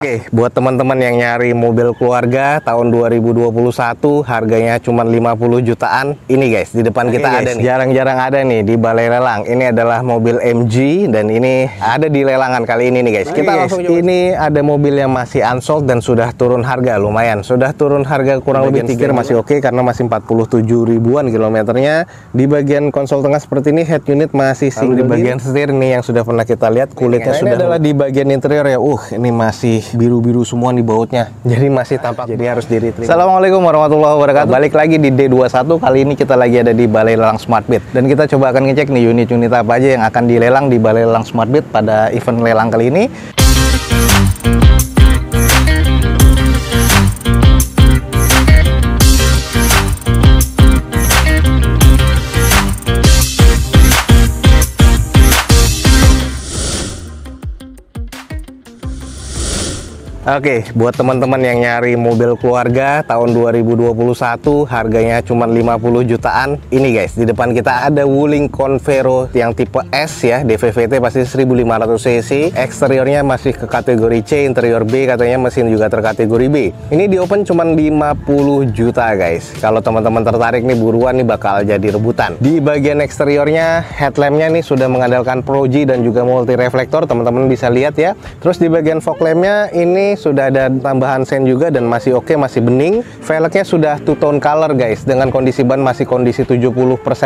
Oke, buat teman-teman yang nyari mobil keluarga tahun 2021 harganya cuma 50 jutaan. Ini guys, di depan kita ada nih. Jarang-jarang ada nih di balai lelang. Ini adalah mobil MG dan ini ada di lelangan kali ini nih guys. Kita langsung coba. Ini ada mobil yang masih unsold dan sudah turun harga lumayan. Sudah turun harga kurang lebih 3 masih oke karena masih 47 ribuan kilometernya. Di bagian konsol tengah seperti ini head unit masih single. Di bagian setir nih yang sudah pernah kita lihat kulitnya sudah. Ini adalah di bagian interior ya. Ini masih biru-biru semua di bautnya, jadi masih tampak, jadi harus di-retrieve. Assalamualaikum warahmatullahi wabarakatuh. Balik lagi di D21. Kali ini kita lagi ada di Balai Lelang Smartbeat dan kita coba akan ngecek nih unit-unit apa aja yang akan dilelang di Balai Lelang Smartbeat pada event lelang kali ini. Oke, buat teman-teman yang nyari mobil keluarga tahun 2021 harganya cuma 50 jutaan. Ini guys, di depan kita ada Wuling Convero yang tipe S ya, DVVT pasti 1500 cc. Eksteriornya masih ke kategori C, interior B, katanya mesin juga terkategori B. Ini di open cuma 50 juta guys. Kalau teman-teman tertarik nih buruan nih bakal jadi rebutan. Di bagian eksteriornya, headlampnya nih sudah mengandalkan Pro G dan juga multi reflektor, teman-teman bisa lihat ya. Terus di bagian fog lampnya ini sudah ada tambahan sen juga dan masih oke, masih bening. Velgnya sudah two tone color guys, dengan kondisi ban masih kondisi 70%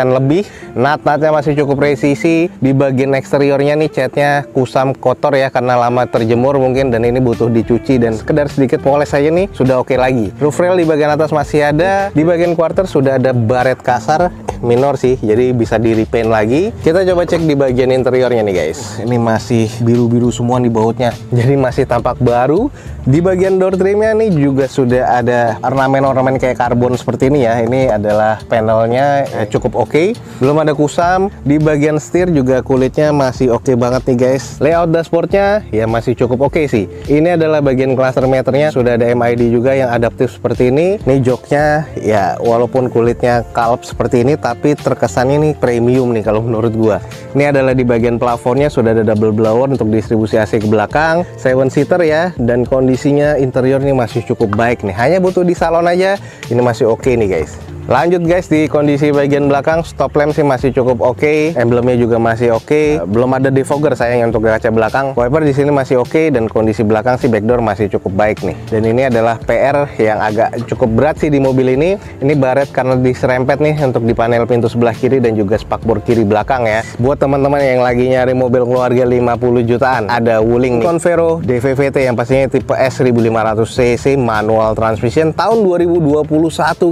lebih. Nat-natnya masih cukup presisi. Di bagian eksteriornya nih catnya kusam kotor ya karena lama terjemur mungkin, dan ini butuh dicuci dan sekedar sedikit poles saja nih sudah oke lagi. Roof rail di bagian atas masih ada. Di bagian quarter sudah ada baret kasar, minor sih, jadi bisa di repaint lagi. Kita coba cek di bagian interiornya nih guys. Ini masih biru-biru semua di bautnya, jadi masih tampak baru. Di bagian door trimnya nih juga sudah ada ornamen-ornamen kayak karbon seperti ini ya. Ini adalah panelnya cukup oke. Belum ada kusam. Di bagian setir juga kulitnya masih oke banget nih guys. Layout dashboardnya ya masih cukup oke sih. Ini adalah bagian cluster meternya, sudah ada MID juga yang adaptif seperti ini. Nih joknya ya walaupun kulitnya kalp seperti ini, tapi terkesannya nih premium nih kalau menurut gua. Ini adalah di bagian plafonnya sudah ada double blower untuk distribusi AC ke belakang, 7-seater ya, dan kondisinya interior ini masih cukup baik nih. Hanya butuh di salon aja, ini masih oke nih guys. Lanjut guys, di kondisi bagian belakang stop lamp sih masih cukup oke, emblemnya juga masih oke. Belum ada defogger sayang untuk kaca belakang. Wiper di sini masih oke dan kondisi belakang sih backdoor masih cukup baik nih. Dan ini adalah PR yang agak cukup berat sih di mobil ini. Ini baret karena diserempet nih untuk di panel pintu sebelah kiri dan juga spakbor kiri belakang ya. Buat teman-teman yang lagi nyari mobil keluarga 50 jutaan, ada Wuling Convero DVVT yang pastinya tipe S 1500 cc manual transmission tahun 2021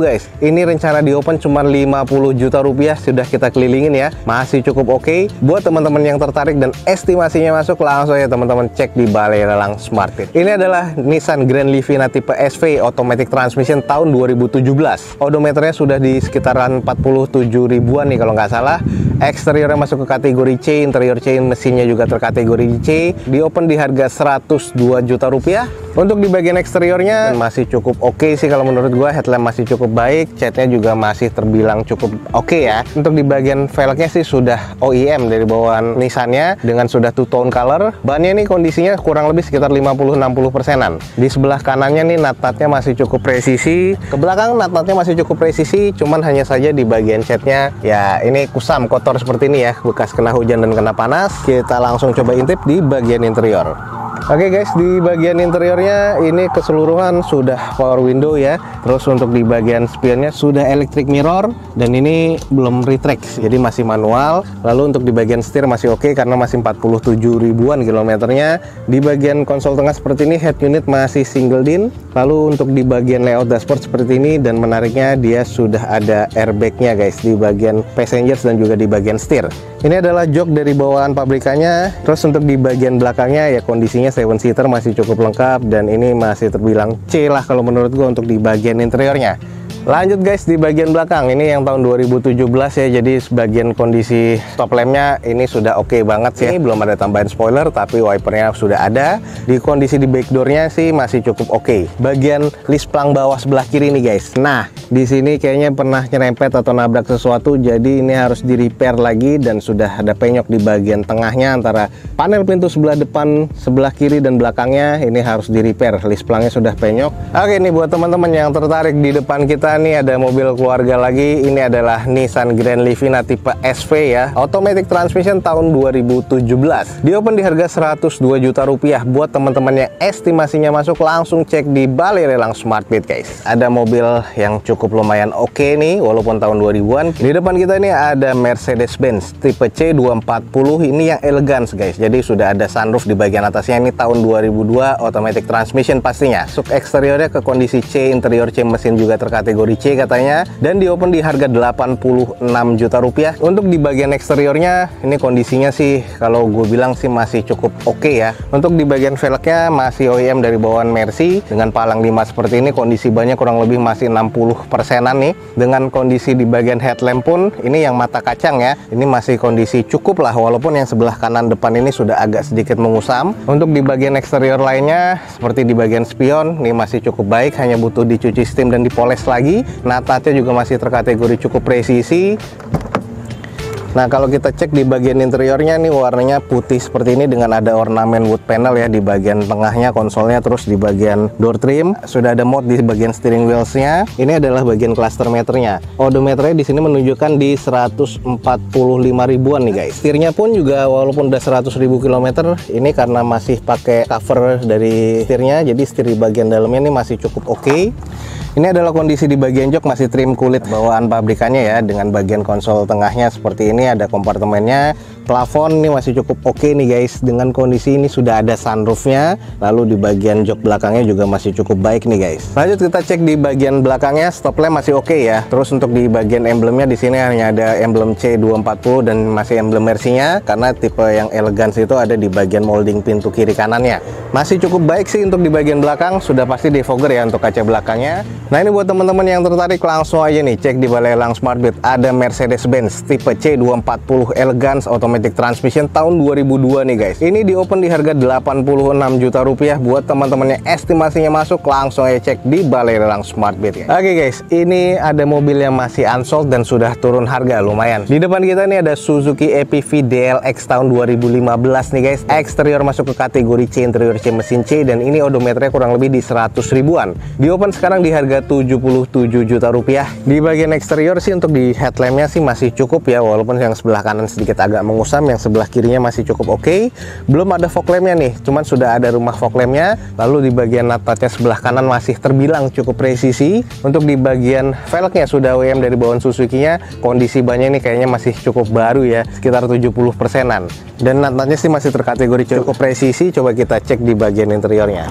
guys. Ini rencana di open cuma 50 juta rupiah, sudah kita kelilingin ya, masih cukup oke. Buat teman-teman yang tertarik dan estimasinya masuk, langsung ya teman-teman cek di Balai Lelang Smartbeat. Ini adalah Nissan Grand Livina tipe SV automatic transmission tahun 2017. Odometernya sudah di sekitaran 47 ribuan nih kalau nggak salah. Eksteriornya masuk ke kategori C, interior C, mesinnya juga terkategori C. Di open di harga 102 juta rupiah. Untuk di bagian eksteriornya masih cukup oke sih kalau menurut gua. Headlamp masih cukup baik, catnya juga masih terbilang cukup oke ya. Untuk di bagian velgnya sih sudah OEM dari bawaan Nissan-nya dengan sudah two tone color. Bannya ini kondisinya kurang lebih sekitar 50-60%an. Di sebelah kanannya nih nat-natnya masih cukup presisi. Ke belakang nat-natnya masih cukup presisi, cuman hanya saja di bagian catnya ya ini kusam kotor seperti ini ya, bekas kena hujan dan kena panas. Kita langsung coba intip di bagian interior. Oke guys, di bagian interiornya ini keseluruhan sudah power window ya. Terus untuk di bagian spionnya sudah electric mirror dan ini belum retract, jadi masih manual. Lalu untuk di bagian setir masih oke karena masih 47 ribuan kilometernya. Di bagian konsol tengah seperti ini head unit masih single din. Lalu untuk di bagian layout dashboard seperti ini, dan menariknya dia sudah ada airbagnya guys di bagian passengers dan juga di bagian setir. Ini adalah jok dari bawaan pabrikannya. Terus untuk di bagian belakangnya ya kondisinya 7-seater masih cukup lengkap dan ini masih terbilang C lah kalau menurut gua untuk di bagian interiornya. Lanjut guys, di bagian belakang ini yang tahun 2017 ya, jadi sebagian kondisi stop lampnya ini sudah oke banget sih. Ini belum ada tambahan spoiler, tapi wipernya sudah ada. Di kondisi di backdoornya sih masih cukup oke. Bagian list plang bawah sebelah kiri nih guys. Nah, di sini kayaknya pernah nyerempet atau nabrak sesuatu, jadi ini harus di repair lagi dan sudah ada penyok di bagian tengahnya antara panel pintu sebelah depan, sebelah kiri dan belakangnya. Ini harus di repair. List plangnya sudah penyok. Oke, nih buat teman-teman yang tertarik, di depan kita nih ada mobil keluarga lagi. Ini adalah Nissan Grand Livina tipe SV ya, automatic transmission tahun 2017. Di open di harga 102 juta rupiah. Buat teman-teman yang estimasinya masuk, langsung cek di Balai Lelang Smartbit guys. Ada mobil yang cukup lumayan oke nih, walaupun tahun 2000-an. Di depan kita ini ada Mercedes-Benz tipe C240. Ini yang elegance guys, jadi sudah ada sunroof di bagian atasnya. Ini tahun 2002, automatic transmission pastinya. Sub eksteriornya ke kondisi C, interior C, mesin juga terkategori C katanya, dan di open di harga 86 juta rupiah. Untuk di bagian eksteriornya ini kondisinya sih kalau gue bilang sih masih cukup oke ya. Untuk di bagian velgnya masih OEM dari bawaan Mercy dengan palang 5 seperti ini. Kondisi bannya kurang lebih masih 60%-an nih. Dengan kondisi di bagian headlamp pun ini yang mata kacang ya, ini masih kondisi cukup lah, walaupun yang sebelah kanan depan ini sudah agak sedikit mengusam. Untuk di bagian eksterior lainnya seperti di bagian spion ini masih cukup baik, hanya butuh dicuci steam dan dipoles lagi. Natatnya juga masih terkategori cukup presisi. Nah, kalau kita cek di bagian interiornya nih, warnanya putih seperti ini dengan ada ornamen wood panel ya di bagian tengahnya konsolnya, terus di bagian door trim sudah ada mode di bagian steering wheelsnya. Ini adalah bagian cluster meternya. Odometernya di sini menunjukkan di 145 ribuan nih guys. Setirnya pun juga walaupun udah 100.000 km, ini karena masih pakai cover dari setirnya, jadi setir di bagian dalamnya ini masih cukup oke. Ini adalah kondisi di bagian jok, masih trim kulit bawaan pabrikannya ya, dengan bagian konsol tengahnya seperti ini, ada kompartemennya. Plafon ini masih cukup oke nih guys, dengan kondisi ini sudah ada sunroofnya. Lalu di bagian jok belakangnya juga masih cukup baik nih guys. Lanjut kita cek di bagian belakangnya, stop lamp masih oke ya. Terus untuk di bagian emblemnya di sini hanya ada emblem C240 dan masih emblem Mercy-nya, karena tipe yang elegance itu ada di bagian molding pintu kiri kanannya. Masih cukup baik sih. Untuk di bagian belakang sudah pasti defogger ya untuk kaca belakangnya. Nah, ini buat teman-teman yang tertarik, langsung aja nih cek di Balai Lelang Smartbit. Ada Mercedes-Benz tipe C240 elegance automatic transmission tahun 2002 nih guys. Ini di open di harga 86 juta rupiah. Buat teman-teman yang estimasinya masuk, langsung aja cek di Balai Lelang Smartbit guys. Oke guys, ini ada mobil yang masih unsold dan sudah turun harga lumayan. Di depan kita ini ada Suzuki EPV DLX tahun 2015 nih guys. Eksterior masuk ke kategori C, interior C, mesin C, dan ini odometernya kurang lebih di 100 ribuan. Di open sekarang di harga 77 juta rupiah. Di bagian eksterior sih untuk di headlampnya sih masih cukup ya, walaupun yang sebelah kanan sedikit agak mengusam, yang sebelah kirinya masih cukup oke. Belum ada fog lampnya nih, cuman sudah ada rumah fog lampnya. Lalu di bagian natatnya sebelah kanan masih terbilang cukup presisi. Untuk di bagian velgnya sudah OEM dari bawaan Suzuki-nya. Kondisi bannya ini kayaknya masih cukup baru ya, sekitar 70%-an. Dan natatnya sih masih terkategori cukup presisi. Coba kita cek di bagian interiornya.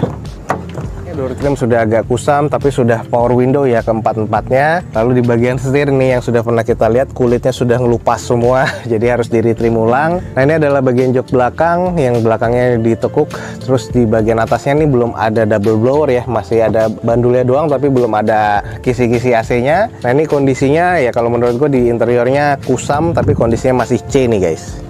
Door trim sudah agak kusam, tapi sudah power window ya keempat-empatnya. Lalu di bagian setir nih yang sudah pernah kita lihat, kulitnya sudah ngelupas semua, jadi harus di retrim ulang. Nah, ini adalah bagian jok belakang, yang belakangnya ditekuk. Terus di bagian atasnya nih belum ada double blower ya, masih ada bandulnya doang, tapi belum ada kisi-kisi AC-nya. Nah, ini kondisinya ya kalau menurut gue di interiornya kusam, tapi kondisinya masih C nih guys.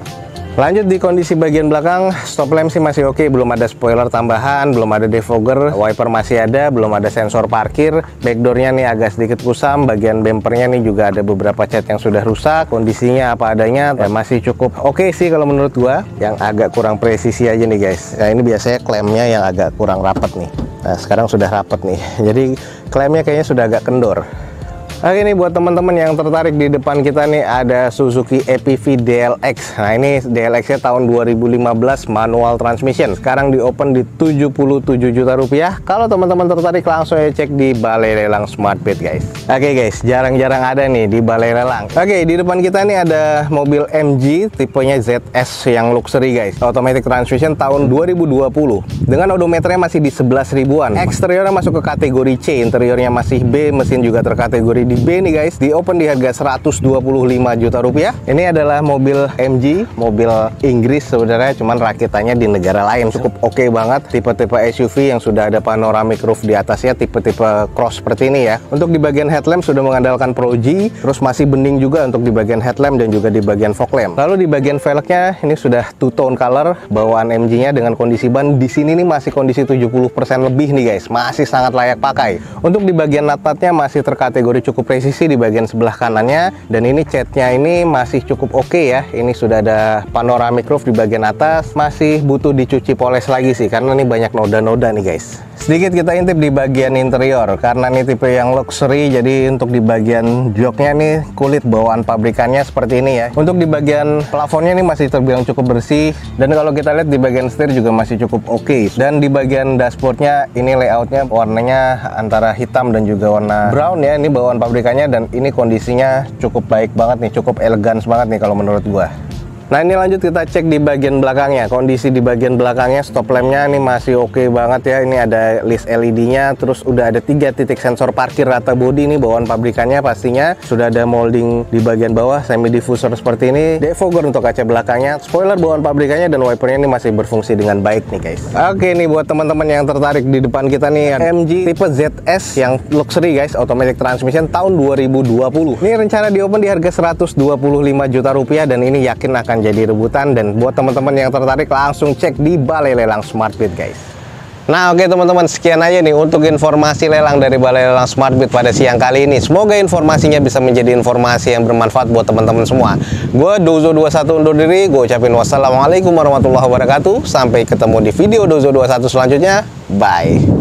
Lanjut di kondisi bagian belakang, stop lamp sih masih oke, belum ada spoiler tambahan, belum ada defogger, wiper masih ada, belum ada sensor parkir. Backdoornya nih agak sedikit kusam, bagian bempernya nih juga ada beberapa cat yang sudah rusak. Kondisinya apa adanya, masih cukup oke sih kalau menurut gua. Yang agak kurang presisi aja nih guys. Nah, ini biasanya klemnya yang agak kurang rapat nih. Nah, sekarang sudah rapat nih, jadi klemnya kayaknya sudah agak kendor. Oke, ini buat teman-teman yang tertarik, di depan kita nih ada Suzuki EPV DLX. Nah, ini DLX-nya tahun 2015 manual transmission. Sekarang di open di 77 juta rupiah. Kalau teman-teman tertarik, langsung aja cek di Balai Lelang Smartbit guys. Oke guys, jarang-jarang ada nih di Balai Lelang. Oke, di depan kita nih ada mobil MG tipenya ZS yang luxury guys. Automatic transmission tahun 2020. Dengan odometernya masih di 11 ribuan. Eksteriornya masuk ke kategori C, interiornya masih B, mesin juga terkategori D di B nih guys, di open di harga 125 juta rupiah. Ini adalah mobil MG, mobil Inggris sebenarnya, cuman rakitannya di negara lain. Cukup oke banget, tipe-tipe SUV yang sudah ada panoramic roof di atasnya, tipe-tipe cross seperti ini ya. Untuk di bagian headlamp sudah mengandalkan Pro G, terus masih bening juga untuk di bagian headlamp dan juga di bagian fog lamp. Lalu di bagian velgnya ini sudah two tone color bawaan MG-nya dengan kondisi ban di sini nih masih kondisi 70% lebih nih guys, masih sangat layak pakai. Untuk di bagian nut-nutnya masih terkategori cukup presisi di bagian sebelah kanannya, dan ini catnya ini masih cukup oke ya. Ini sudah ada panoramic roof di bagian atas, masih butuh dicuci poles lagi sih karena ini banyak noda-noda nih guys. Sedikit kita intip di bagian interior, karena ini tipe yang luxury, jadi untuk di bagian joknya nih kulit bawaan pabrikannya seperti ini ya. Untuk di bagian plafonnya ini masih terbilang cukup bersih, dan kalau kita lihat di bagian setir juga masih cukup oke. Dan di bagian dashboardnya ini layoutnya warnanya antara hitam dan juga warna brown ya, ini bawaan pabrikannya, dan ini kondisinya cukup baik banget nih, cukup elegan banget nih kalau menurut gua. Nah ini lanjut kita cek di bagian belakangnya. Kondisi di bagian belakangnya stop lampnya ini masih oke banget ya. Ini ada list LED-nya, terus udah ada 3 titik sensor parkir rata bodi ini bawaan pabrikannya pastinya. Sudah ada molding di bagian bawah, semi diffuser seperti ini. Defogger untuk kaca belakangnya, spoiler bawaan pabrikannya, dan wipernya ini masih berfungsi dengan baik nih guys. Oke nih buat teman-teman yang tertarik, di depan kita nih MG tipe ZS yang luxury guys, automatic transmission tahun 2020. Ini rencana di open di harga 125 juta rupiah, dan ini yakin akan jadi rebutan. Dan buat teman-teman yang tertarik langsung cek di Balai Lelang SmartBid guys. Nah oke teman-teman, sekian aja nih untuk informasi lelang dari Balai Lelang SmartBid pada siang kali ini. Semoga informasinya bisa menjadi informasi yang bermanfaat buat teman-teman semua. Gue Dozo21 undur diri, gue ucapin wassalamualaikum warahmatullahi wabarakatuh. Sampai ketemu di video Dozo21 selanjutnya. Bye.